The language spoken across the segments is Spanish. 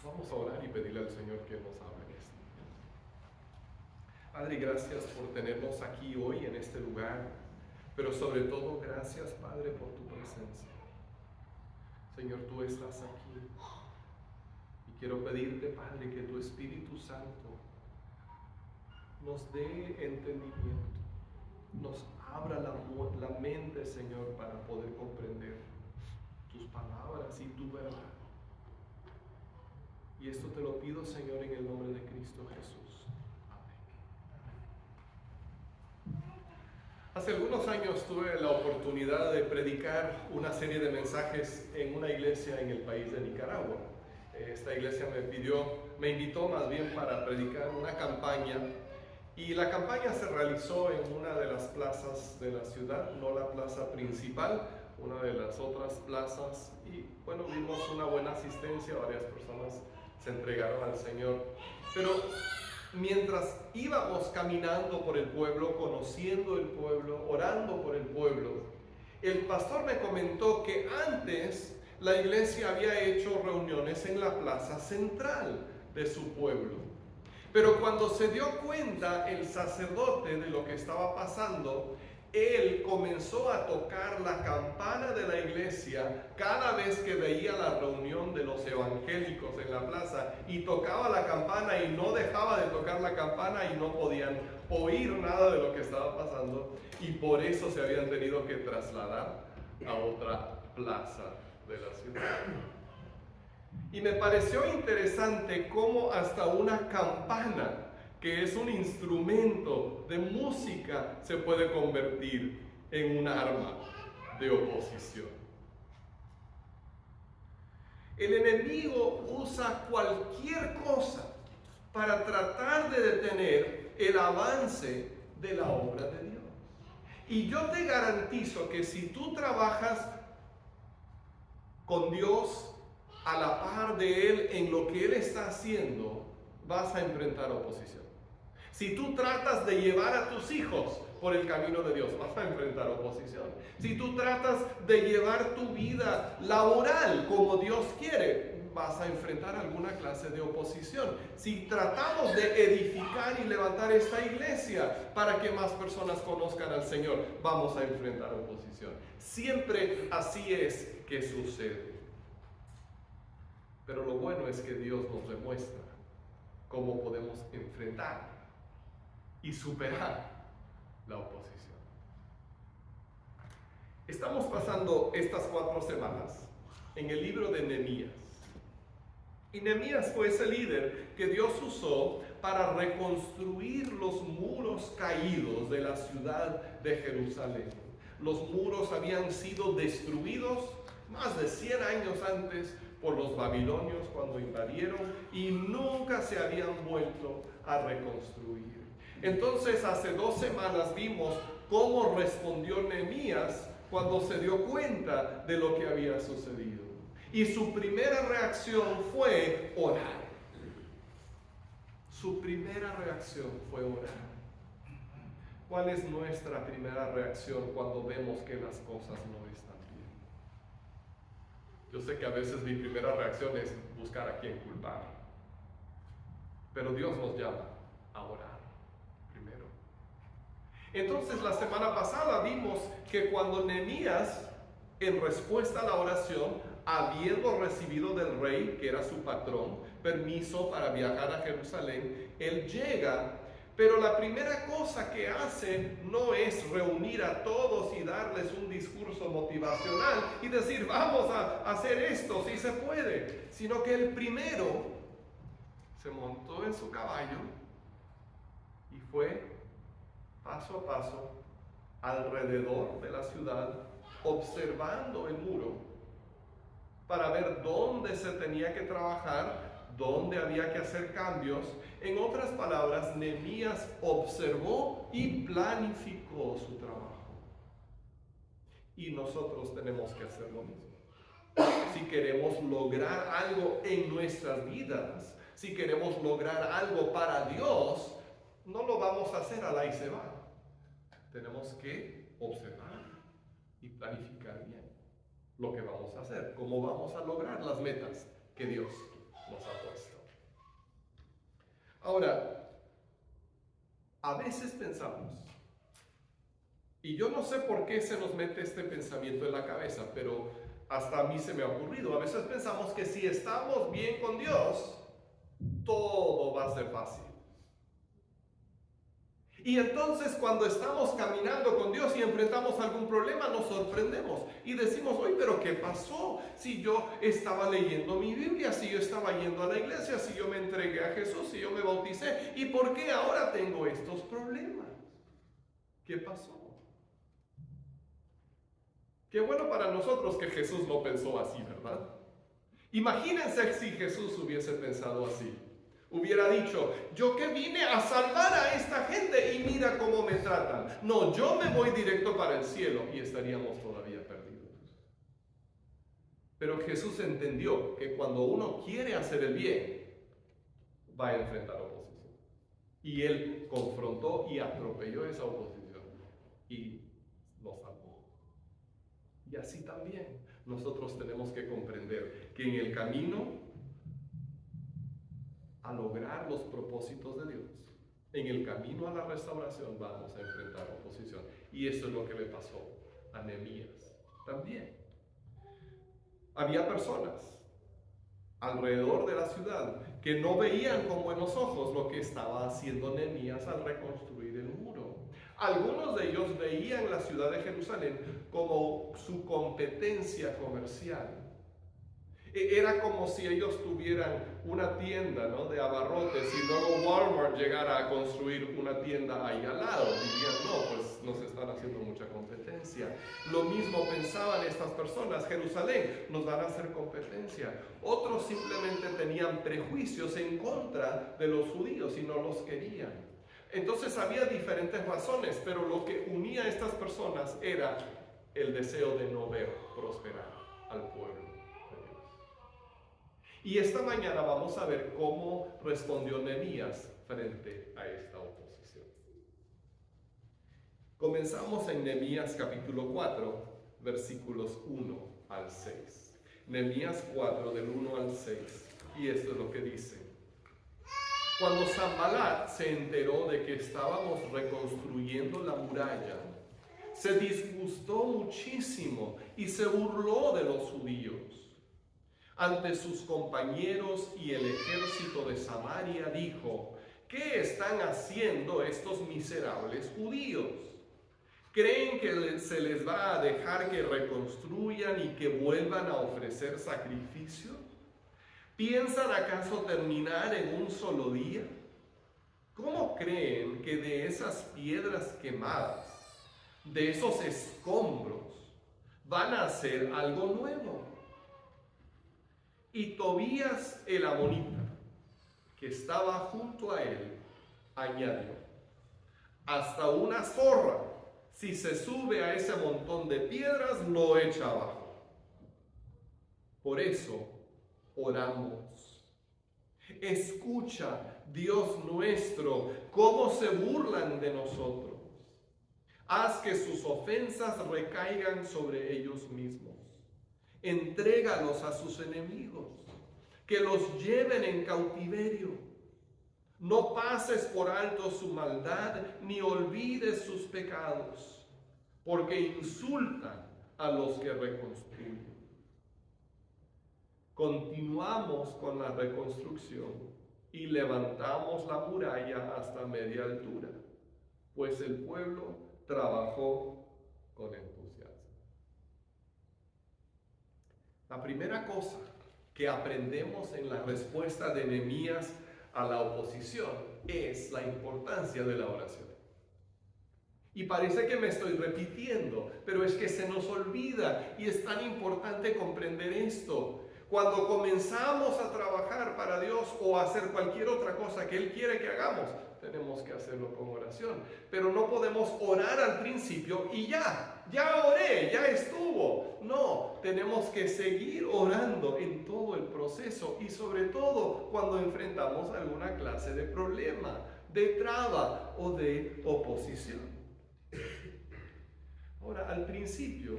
Vamos a orar y pedirle al Señor que nos hable en este día. Padre, gracias por tenernos aquí hoy en este lugar, pero sobre todo gracias, Padre, por tu presencia. Señor, tú estás aquí y quiero pedirte, Padre, que tu Espíritu Santo nos dé entendimiento, nos abra la mente, Señor, para poder comprender tus palabras y tu verdad. Y esto te lo pido, Señor, en el nombre de Cristo Jesús. Amén. Hace algunos años tuve la oportunidad de predicar una serie de mensajes en una iglesia en el país de Nicaragua. Esta iglesia me invitó más bien para predicar una campaña, y la campaña se realizó en una de las plazas de la ciudad, no la plaza principal, una de las otras plazas, y bueno, vimos una buena asistencia, varias personas se entregaron al Señor. Pero mientras íbamos caminando por el pueblo, conociendo el pueblo, orando por el pueblo, el pastor me comentó que antes la iglesia había hecho reuniones en la plaza central de su pueblo. Pero cuando se dio cuenta el sacerdote de lo que estaba pasando, él comenzó a tocar la campana de la iglesia cada vez que veía la reunión de los evangélicos en la plaza, y tocaba la campana y no dejaba de tocar la campana y no podían oír nada de lo que estaba pasando, y por eso se habían tenido que trasladar a otra plaza de la ciudad. Y me pareció interesante cómo hasta una campana, que es un instrumento de música, se puede convertir en un arma de oposición. El enemigo usa cualquier cosa para tratar de detener el avance de la obra de Dios. Y yo te garantizo que si tú trabajas con Dios, a la par de Él en lo que Él está haciendo, vas a enfrentar oposición. Si tú tratas de llevar a tus hijos por el camino de Dios, vas a enfrentar oposición. Si tú tratas de llevar tu vida laboral como Dios quiere, vas a enfrentar alguna clase de oposición. Si tratamos de edificar y levantar esta iglesia para que más personas conozcan al Señor, vamos a enfrentar oposición. Siempre así es que sucede. Pero lo bueno es que Dios nos demuestra cómo podemos enfrentar y superar la oposición. Estamos pasando estas 4 semanas en el libro de Nehemías. Y Nehemías fue ese líder que Dios usó para reconstruir los muros caídos de la ciudad de Jerusalén. Los muros habían sido destruidos más de 100 años antes por los babilonios cuando invadieron, y nunca se habían vuelto a reconstruir. Entonces hace 2 semanas vimos cómo respondió Nehemías cuando se dio cuenta de lo que había sucedido. Y su primera reacción fue orar. Su primera reacción fue orar. ¿Cuál es nuestra primera reacción cuando vemos que las cosas no están bien? Yo sé que a veces mi primera reacción es buscar a quién culpar, pero Dios nos llama a orar primero. Entonces la semana pasada vimos que cuando Nehemías, en respuesta a la oración, habiendo recibido del rey, que era su patrón, permiso para viajar a Jerusalén, él llega. Pero la primera cosa que hace no es reunir a todos y darles un discurso motivacional y decir, vamos a hacer esto, si se puede, sino que el primero se montó en su caballo y fue paso a paso alrededor de la ciudad, observando el muro para ver dónde se tenía que trabajar, dónde había que hacer cambios. En otras palabras, Nehemías observó y planificó su trabajo. Y nosotros tenemos que hacer lo mismo. Si queremos lograr algo en nuestras vidas, si queremos lograr algo para Dios, no lo vamos a hacer a la y se va. Tenemos que observar y planificar bien lo que vamos a hacer, cómo vamos a lograr las metas que Dios nos ha puesto. Ahora, a veces pensamos, y yo no sé por qué se nos mete este pensamiento en la cabeza, pero hasta a mí se me ha ocurrido. A veces pensamos que si estamos bien con Dios, todo va a ser fácil. Y entonces cuando estamos caminando con Dios y enfrentamos algún problema, nos sorprendemos y decimos, oye, pero ¿qué pasó? Si yo estaba leyendo mi Biblia, si yo estaba yendo a la iglesia, si yo me entregué a Jesús, si yo me bauticé, ¿y por qué ahora tengo estos problemas? ¿Qué pasó? Qué bueno para nosotros que Jesús no pensó así, ¿verdad? Imagínense si Jesús hubiese pensado así. Hubiera dicho, yo que vine a salvar a esta gente y mira cómo me tratan. No, yo me voy directo para el cielo y estaríamos todavía perdidos. Pero Jesús entendió que cuando uno quiere hacer el bien, va a enfrentar oposición. Y Él confrontó y atropelló esa oposición y lo salvó. Y así también nosotros tenemos que comprender que en el camino a lograr los propósitos de Dios, en el camino a la restauración vamos a enfrentar oposición. Y eso es lo que le pasó a Nehemías también. Había personas alrededor de la ciudad que no veían con buenos ojos lo que estaba haciendo Nehemías al reconstruir el muro. Algunos de ellos veían la ciudad de Jerusalén como su competencia comercial. Era como si ellos tuvieran una tienda, ¿no?, de abarrotes y luego Walmart llegara a construir una tienda ahí al lado. Dirían, no, pues nos están haciendo mucha competencia. Lo mismo pensaban estas personas, Jerusalén, nos van a hacer competencia. Otros simplemente tenían prejuicios en contra de los judíos y no los querían. Entonces había diferentes razones, pero lo que unía a estas personas era el deseo de no ver prosperar al pueblo. Y esta mañana vamos a ver cómo respondió Nehemías frente a esta oposición. Comenzamos en Nehemías capítulo 4, versículos 1 al 6. Nehemías 4, del 1 al 6. Y esto es lo que dice. Cuando Sanbalat se enteró de que estábamos reconstruyendo la muralla, se disgustó muchísimo y se burló de los judíos. Ante sus compañeros y el ejército de Samaria dijo, ¿qué están haciendo estos miserables judíos? ¿Creen que se les va a dejar que reconstruyan y que vuelvan a ofrecer sacrificios? ¿Piensan acaso terminar en un solo día? ¿Cómo creen que de esas piedras quemadas, de esos escombros, van a hacer algo nuevo? Y Tobías el amonita, que estaba junto a él, añadió, hasta una zorra, si se sube a ese montón de piedras, lo echa abajo. Por eso, oramos. Escucha, Dios nuestro, cómo se burlan de nosotros. Haz que sus ofensas recaigan sobre ellos mismos. Entrégalos a sus enemigos, que los lleven en cautiverio. No pases por alto su maldad, ni olvides sus pecados, porque insultan a los que reconstruyen. Continuamos con la reconstrucción y levantamos la muralla hasta media altura, pues el pueblo trabajó con entusiasmo. La primera cosa que aprendemos en la respuesta de Nehemías a la oposición es la importancia de la oración. Y parece que me estoy repitiendo, pero es que se nos olvida y es tan importante comprender esto. Cuando comenzamos a trabajar para Dios o a hacer cualquier otra cosa que Él quiere que hagamos, tenemos que hacerlo con oración. Pero no podemos orar al principio y ya oré, ya estuvo. No, tenemos que seguir orando en todo el proceso y sobre todo cuando enfrentamos alguna clase de problema, de traba o de oposición. Ahora, al principio,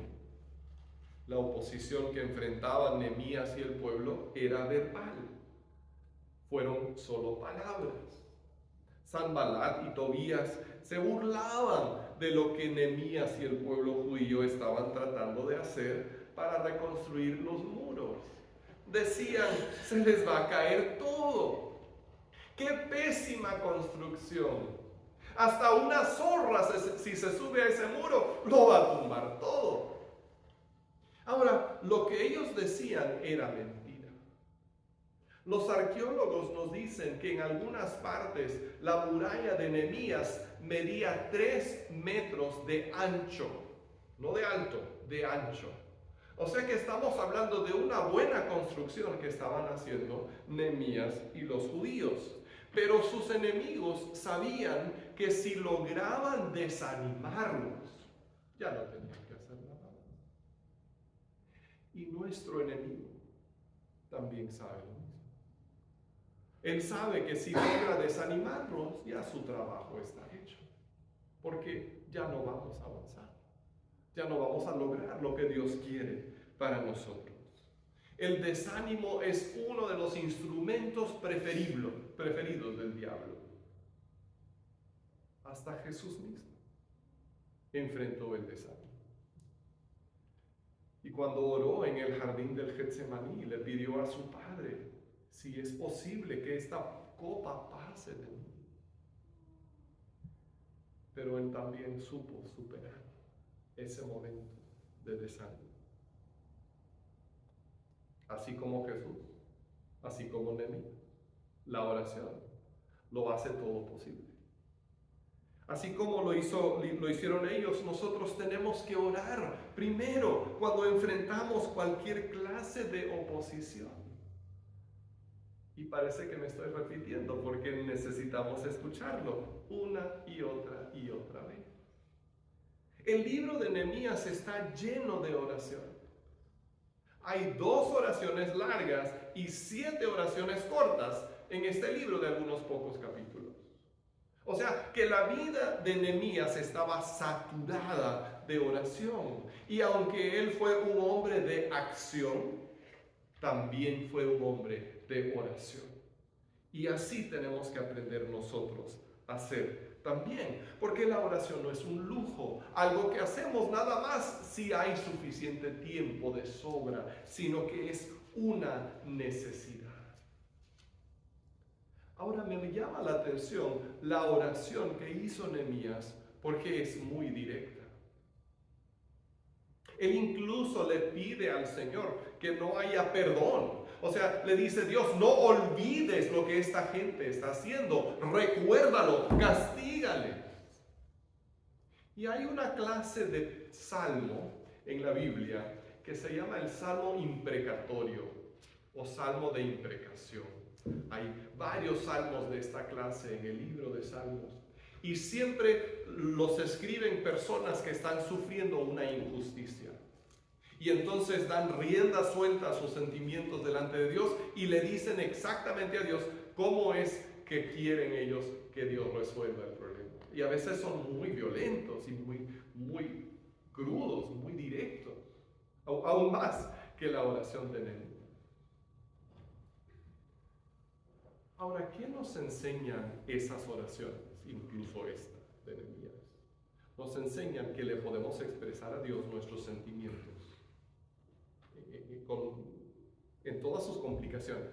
la oposición que enfrentaban Nehemías y el pueblo era verbal. Fueron solo palabras. Sanballat y Tobías se burlaban de lo que Nehemías y el pueblo judío estaban tratando de hacer para reconstruir los muros. Decían, se les va a caer todo. ¡Qué pésima construcción! Hasta una zorra, si se sube a ese muro, lo va a tumbar todo. Ahora, lo que ellos decían era mentira. Los arqueólogos nos dicen que en algunas partes la muralla de Nehemías medía 3 metros de ancho, no de alto, de ancho. O sea que estamos hablando de una buena construcción que estaban haciendo Nehemías y los judíos. Pero sus enemigos sabían que si lograban desanimarlos, ya no tenían que hacer nada más. Y nuestro enemigo también sabe lo mismo. Él sabe que si logra desanimarnos, ya su trabajo está hecho. Porque ya no vamos a avanzar. Ya no vamos a lograr lo que Dios quiere para nosotros. El desánimo es uno de los instrumentos preferidos del diablo. Hasta Jesús mismo enfrentó el desánimo. Y cuando oró en el jardín del Getsemaní, le pidió a su Padre, si es posible que esta copa pase de mí. Pero él también supo superar ese momento de desánimo. Así como Jesús, así como Nehemías, la oración lo hace todo posible. Así como lo hicieron ellos, nosotros tenemos que orar primero cuando enfrentamos cualquier clase de oposición. Y parece que me estoy repitiendo porque necesitamos escucharlo una y otra vez. El libro de Nehemías está lleno de oración. Hay 2 oraciones largas y 7 oraciones cortas en este libro de algunos pocos capítulos. O sea, que la vida de Nehemías estaba saturada de oración. Y aunque él fue un hombre de acción, también fue un hombre de oración. Y así tenemos que aprender nosotros a hacer también, porque la oración no es un lujo, algo que hacemos nada más si hay suficiente tiempo de sobra, sino que es una necesidad. Ahora me llama la atención la oración que hizo Nehemías, porque es muy directa. Él incluso le pide al Señor que no haya perdón. O sea, le dice Dios, no olvides lo que esta gente está haciendo. Recuérdalo, castígale. Y hay una clase de salmo en la Biblia que se llama el salmo imprecatorio o salmo de imprecación. Hay varios salmos de esta clase en el libro de Salmos. Y siempre los escriben personas que están sufriendo una injusticia. Y entonces dan rienda suelta a sus sentimientos delante de Dios y le dicen exactamente a Dios cómo es que quieren ellos que Dios resuelva el problema. Y a veces son muy violentos y muy crudos, muy directos. Aún más que la oración de Nehemías. Ahora, ¿qué nos enseñan esas oraciones? Incluso esta de Nehemías. Nos enseñan que le podemos expresar a Dios nuestros sentimientos en todas sus complicaciones.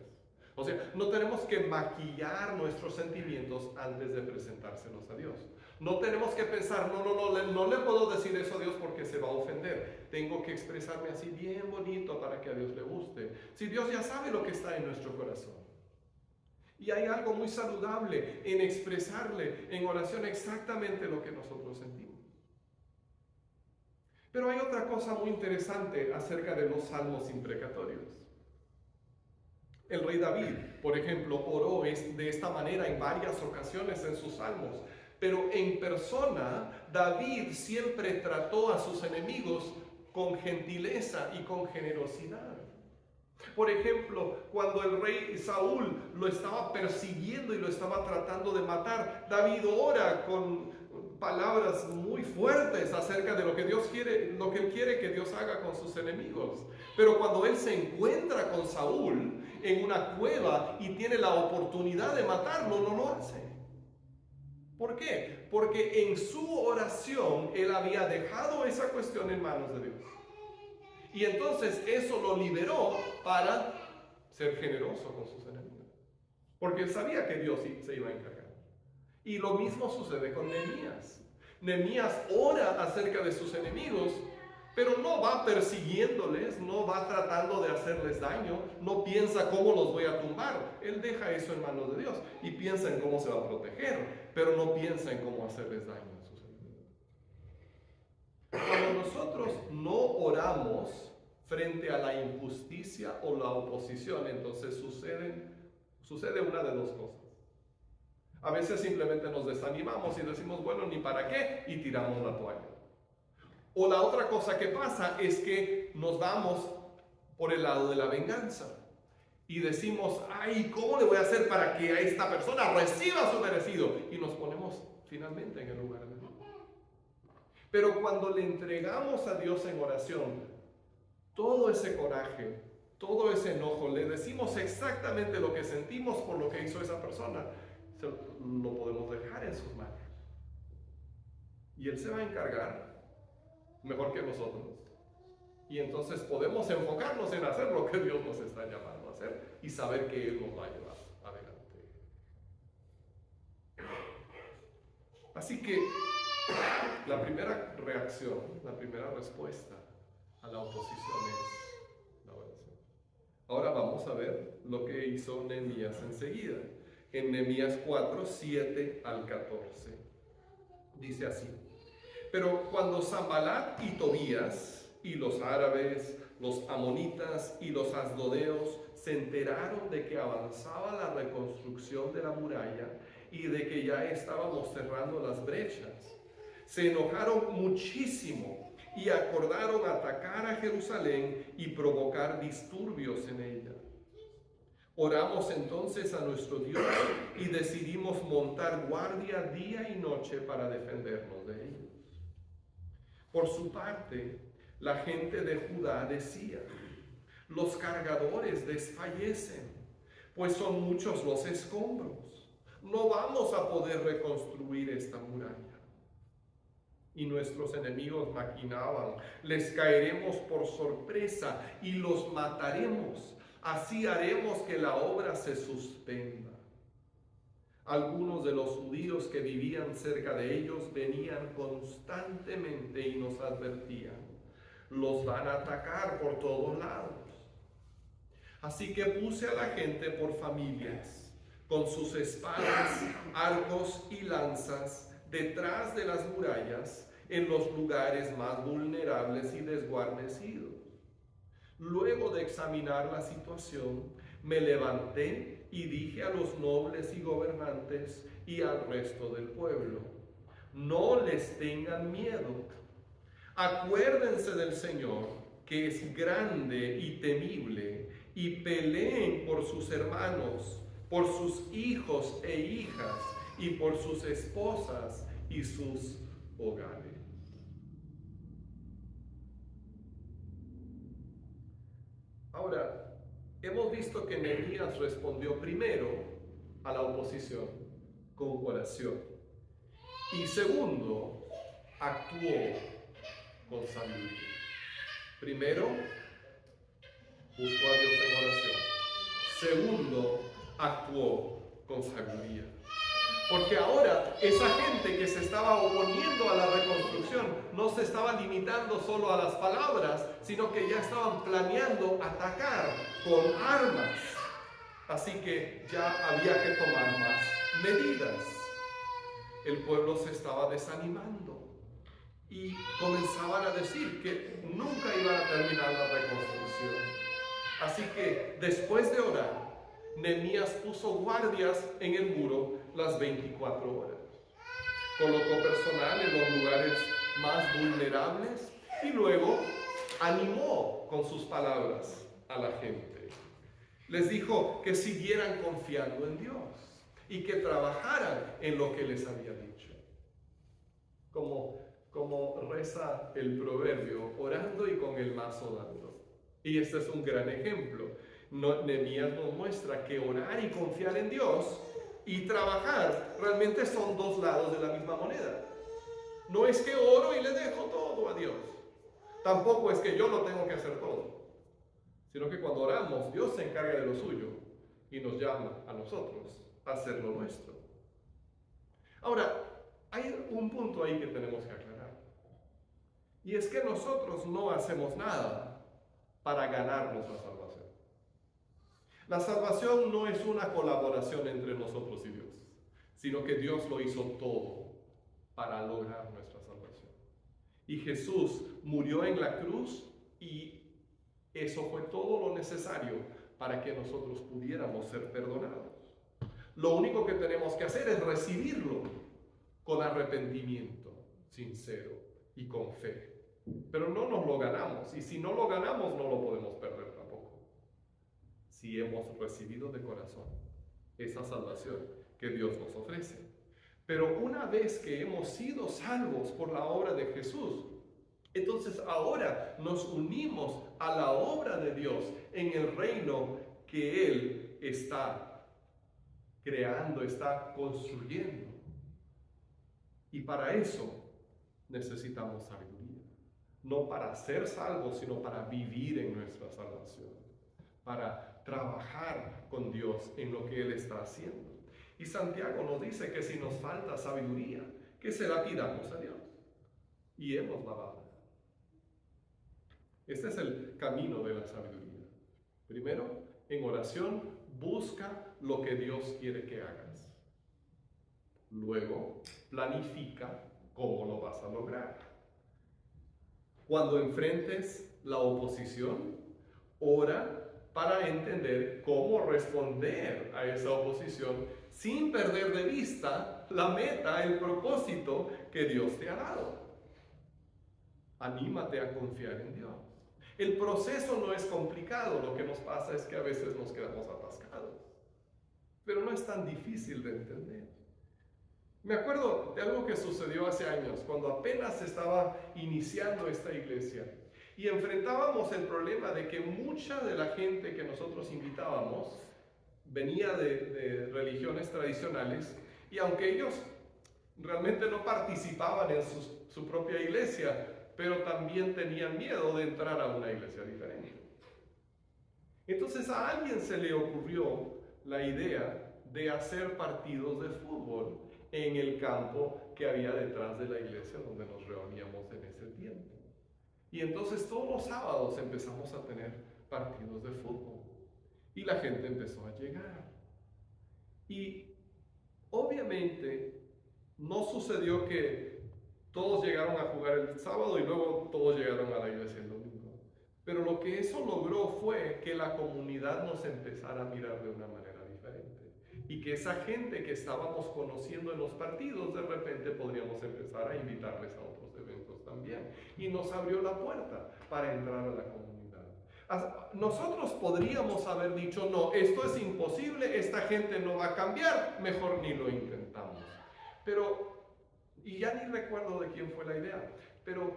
O sea, no tenemos que maquillar nuestros sentimientos antes de presentárselos a Dios. No tenemos que pensar, no le puedo decir eso a Dios porque se va a ofender. Tengo que expresarme así bien bonito para que a Dios le guste. Si Dios ya sabe lo que está en nuestro corazón. Y hay algo muy saludable en expresarle en oración exactamente lo que nosotros sentimos. Pero hay otra cosa muy interesante acerca de los salmos imprecatorios. El rey David, por ejemplo, oró de esta manera en varias ocasiones en sus salmos. Pero en persona, David siempre trató a sus enemigos con gentileza y con generosidad. Por ejemplo, cuando el rey Saúl lo estaba persiguiendo y lo estaba tratando de matar, David ora con palabras muy fuertes acerca de lo que Dios quiere, lo que él quiere que Dios haga con sus enemigos. Pero cuando él se encuentra con Saúl en una cueva y tiene la oportunidad de matarlo, no lo hace. ¿Por qué? Porque en su oración él había dejado esa cuestión en manos de Dios. Y entonces eso lo liberó para ser generoso con sus enemigos. Porque él sabía que Dios se iba a encargar. Y lo mismo sucede con Nehemías. Nehemías ora acerca de sus enemigos, pero no va persiguiéndoles, no va tratando de hacerles daño, no piensa cómo los voy a tumbar. Él deja eso en manos de Dios y piensa en cómo se va a proteger, pero no piensa en cómo hacerles daño a sus enemigos. Cuando nosotros no oramos frente a la injusticia o la oposición, entonces sucede una de dos cosas. A veces simplemente nos desanimamos y decimos, bueno, ni para qué, y tiramos la toalla. O la otra cosa que pasa es que nos vamos por el lado de la venganza y decimos, ay, ¿cómo le voy a hacer para que a esta persona reciba su merecido? Y nos ponemos finalmente en el lugar de Dios. Pero cuando le entregamos a Dios en oración todo ese coraje, todo ese enojo, le decimos exactamente lo que sentimos por lo que hizo esa persona, lo podemos dejar en sus manos. Y Él se va a encargar mejor que nosotros. Y entonces podemos enfocarnos en hacer lo que Dios nos está llamando a hacer y saber que Él nos va a llevar adelante. Así que la primera reacción, la primera respuesta a la oposición es la oración. Ahora vamos a ver lo que hizo Nehemías enseguida. En Nehemías 4, 7 al 14. Dice así: pero cuando Sanbalat y Tobías y los árabes, los amonitas y los asdodeos se enteraron de que avanzaba la reconstrucción de la muralla y de que ya estábamos cerrando las brechas, se enojaron muchísimo y acordaron atacar a Jerusalén y provocar disturbios en ella. Oramos entonces a nuestro Dios y decidimos montar guardia día y noche para defendernos de ellos. Por su parte, la gente de Judá decía: los cargadores desfallecen, pues son muchos los escombros. No vamos a poder reconstruir esta muralla. Y nuestros enemigos maquinaban: les caeremos por sorpresa y los mataremos. Así haremos que la obra se suspenda. Algunos de los judíos que vivían cerca de ellos venían constantemente y nos advertían: los van a atacar por todos lados. Así que puse a la gente por familias, con sus espadas, arcos y lanzas, detrás de las murallas, en los lugares más vulnerables y desguarnecidos. Luego de examinar la situación, me levanté y dije a los nobles y gobernantes y al resto del pueblo: no les tengan miedo. Acuérdense del Señor, que es grande y temible, y peleen por sus hermanos, por sus hijos e hijas, y por sus esposas y sus hogares. Ahora, hemos visto que Nehemías respondió primero a la oposición con oración. Y segundo, actuó con sabiduría. Primero, buscó a Dios en oración. Segundo, actuó con sabiduría. Porque ahora esa gente que se estaba oponiendo a la reconstrucción no se estaba limitando solo a las palabras, sino que ya estaban planeando atacar con armas. Así que ya había que tomar más medidas. El pueblo se estaba desanimando y comenzaban a decir que nunca iban a terminar la reconstrucción. Así que después de orar, Nehemías puso guardias en el muro las 24 horas. Colocó personal en los lugares más vulnerables y luego animó con sus palabras a la gente. Les dijo que siguieran confiando en Dios y que trabajaran en lo que les había dicho. Como reza el proverbio: orando y con el mazo dando. Y este es un gran ejemplo. Nehemías nos muestra que orar y confiar en Dios y trabajar realmente son dos lados de la misma moneda. No es que oro y le dejo todo a Dios. Tampoco es que yo lo tengo que hacer todo. Sino que cuando oramos, Dios se encarga de lo suyo y nos llama a nosotros a hacer lo nuestro. Ahora, hay un punto ahí que tenemos que aclarar. Y es que nosotros no hacemos nada para ganarnos la salvación. La salvación no es una colaboración entre nosotros y Dios, sino que Dios lo hizo todo para lograr nuestra salvación. Y Jesús murió en la cruz y eso fue todo lo necesario para que nosotros pudiéramos ser perdonados. Lo único que tenemos que hacer es recibirlo con arrepentimiento sincero y con fe. Pero no nos lo ganamos, y si no lo ganamos no lo podemos perder tampoco. Si hemos recibido de corazón esa salvación que Dios nos ofrece. Pero una vez que hemos sido salvos por la obra de Jesús, entonces ahora nos unimos a la obra de Dios en el reino que Él está creando, está construyendo. Y para eso necesitamos sabiduría. No para ser salvos, sino para vivir en nuestra salvación. Para trabajar con Dios en lo que Él está haciendo. Y Santiago nos dice que si nos falta sabiduría, que se la pidamos a Dios. Y Él nos la va a dar. Este es el camino de la sabiduría. Primero, en oración, busca lo que Dios quiere que hagas. Luego, planifica cómo lo vas a lograr. Cuando enfrentes la oposición, ora para entender cómo responder a esa oposición sin perder de vista la meta, el propósito que Dios te ha dado. Anímate a confiar en Dios. El proceso no es complicado, lo que nos pasa es que a veces nos quedamos atascados. Pero no es tan difícil de entender. Me acuerdo de algo que sucedió hace años, cuando apenas estaba iniciando esta iglesia. Y enfrentábamos el problema de que mucha de la gente que nosotros invitábamos venía de religiones tradicionales, y aunque ellos realmente no participaban en su propia iglesia, pero también tenían miedo de entrar a una iglesia diferente. Entonces a alguien se le ocurrió la idea de hacer partidos de fútbol en el campo que había detrás de la iglesia donde nos reuníamos en ese tiempo. Y entonces todos los sábados empezamos a tener partidos de fútbol. Y la gente empezó a llegar. Y obviamente no sucedió que todos llegaron a jugar el sábado y luego todos llegaron a la iglesia el domingo. Pero lo que eso logró fue que la comunidad nos empezara a mirar de una manera diferente. Y que esa gente que estábamos conociendo en los partidos, de repente podríamos empezar a invitarles a otros eventos también. Y nos abrió la puerta para entrar a la comunidad. Nosotros podríamos haber dicho, no, esto es imposible, esta gente no va a cambiar, mejor ni lo intentamos. Y ya ni recuerdo de quién fue la idea, pero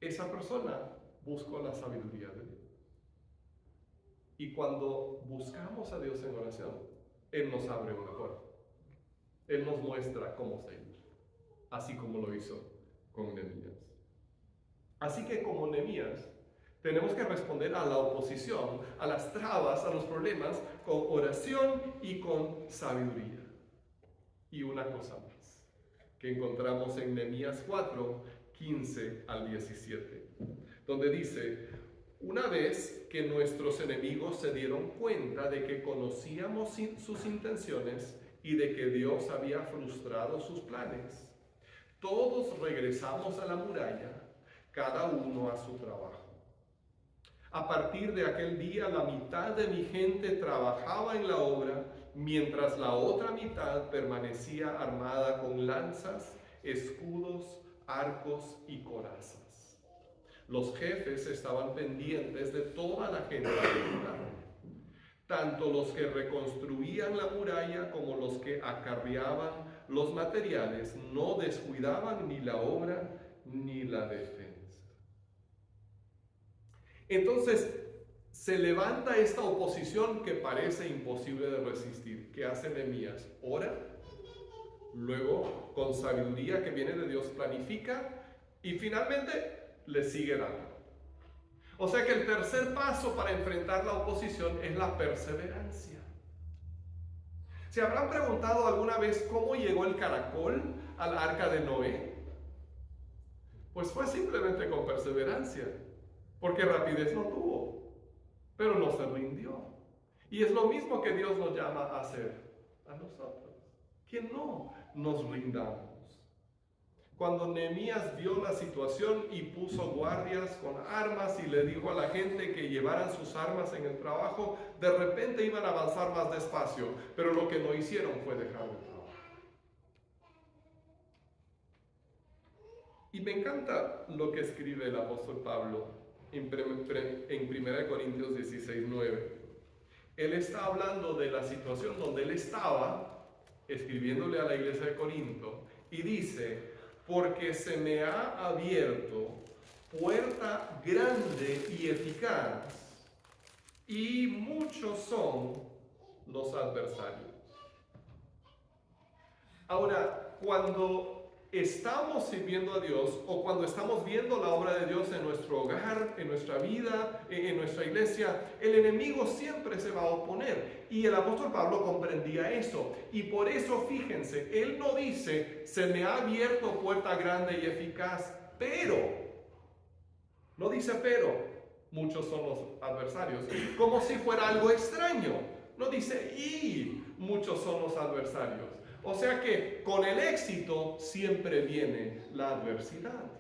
esa persona buscó la sabiduría de Dios. Y cuando buscamos a Dios en oración, Él nos abre una puerta. Él nos muestra cómo seguir, así como lo hizo con Nehemías. Así que como Nehemías, tenemos que responder a la oposición, a las trabas, a los problemas, con oración y con sabiduría. Y una cosa más, que encontramos en Nehemías 4, 15 al 17, donde dice: una vez que nuestros enemigos se dieron cuenta de que conocíamos sus intenciones y de que Dios había frustrado sus planes, todos regresamos a la muralla, cada uno a su trabajo. A partir de aquel día, la mitad de mi gente trabajaba en la obra, mientras la otra mitad permanecía armada con lanzas, escudos, arcos y corazas. Los jefes estaban pendientes de toda la gente ayudada, tanto los que reconstruían la muralla como los que acarreaban los materiales no descuidaban ni la obra ni la defensa. Entonces, se levanta esta oposición que parece imposible de resistir. ¿Qué hace Nehemías? Ora, luego con sabiduría que viene de Dios planifica y finalmente le sigue dando. O sea que el tercer paso para enfrentar la oposición es la perseverancia. ¿Se habrán preguntado alguna vez cómo llegó el caracol al arca de Noé? Pues fue simplemente con perseverancia, porque rapidez no tuvo, pero no se rindió. Y es lo mismo que Dios nos llama a hacer a nosotros, que no nos rindamos. Cuando Nehemías vio la situación y puso guardias con armas y le dijo a la gente que llevaran sus armas en el trabajo, de repente iban a avanzar más despacio, pero lo que no hicieron fue dejar de trabajar. Y me encanta lo que escribe el apóstol Pablo en 1 Corintios 16:9. Él está hablando de la situación donde él estaba, escribiéndole a la iglesia de Corinto, y dice: porque se me ha abierto puerta grande y eficaz, y muchos son los adversarios. Ahora, cuando estamos sirviendo a Dios o cuando estamos viendo la obra de Dios en nuestro hogar, en nuestra vida, en nuestra iglesia, el enemigo siempre se va a oponer. Y el apóstol Pablo comprendía eso. Y por eso, fíjense, él no dice, se me ha abierto puerta grande y eficaz, pero, no dice pero, muchos son los adversarios, como si fuera algo extraño. No dice y muchos son los adversarios. O sea que con el éxito siempre viene la adversidad.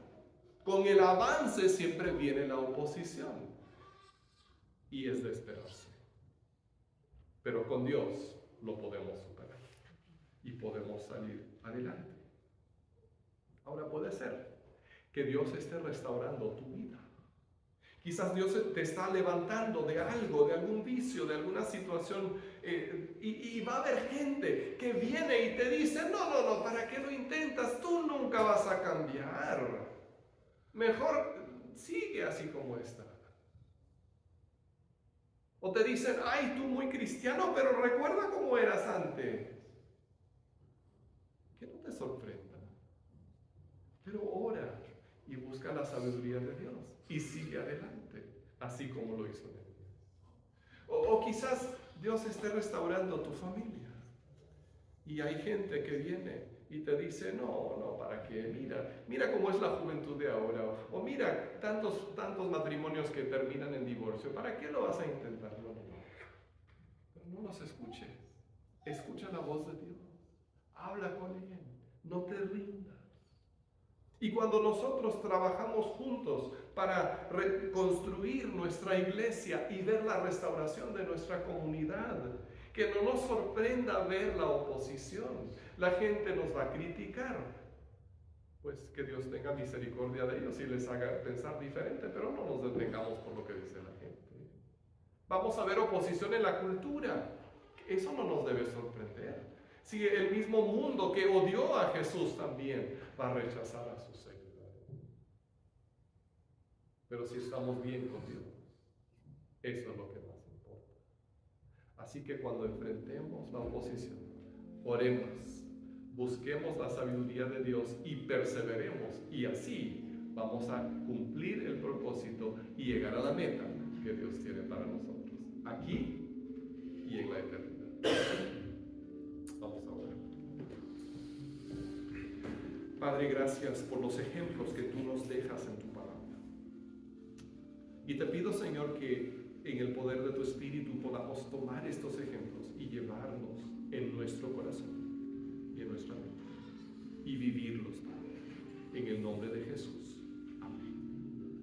Con el avance siempre viene la oposición. Y es de esperarse. Pero con Dios lo podemos superar. Y podemos salir adelante. Ahora puede ser que Dios esté restaurando tu vida. Quizás Dios te está levantando de algo, de algún vicio, de alguna situación, y va a haber gente que viene y te dice, no, ¿para qué lo intentas? Tú nunca vas a cambiar. Mejor sigue así como está. O te dicen, ay, tú muy cristiano, pero recuerda cómo eras antes. Que no te sorprenda. Pero ora y busca la sabiduría de Dios y sigue adelante, así como lo hizo Nehemías. O quizás Dios esté restaurando tu familia y hay gente que viene y te dice, no, ¿para qué? Mira cómo es la juventud de ahora, o mira tantos matrimonios que terminan en divorcio, ¿para qué lo vas a intentar? No. Pero no los escuches, escucha la voz de Dios, habla con Él, no te rindas. Y cuando nosotros trabajamos juntos para reconstruir nuestra iglesia y ver la restauración de nuestra comunidad, que no nos sorprenda ver la oposición. La gente nos va a criticar. Pues que Dios tenga misericordia de ellos y les haga pensar diferente, pero no nos detengamos por lo que dice la gente. Vamos a ver oposición en la cultura. Eso no nos debe sorprender. Si el mismo mundo que odió a Jesús también va a rechazar a sus seguidores. Pero si estamos bien con Dios, eso es lo que más importa. Así que cuando enfrentemos la oposición, oremos, busquemos la sabiduría de Dios y perseveremos. Y así vamos a cumplir el propósito y llegar a la meta que Dios tiene para nosotros, aquí y en la eternidad. Vamos a orar. Padre, gracias por los ejemplos que tú nos dejas en tu palabra. Y te pido, Señor, que en el poder de tu Espíritu podamos tomar estos ejemplos y llevarlos en nuestro corazón y en nuestra mente y vivirlos, Padre, en el nombre de Jesús.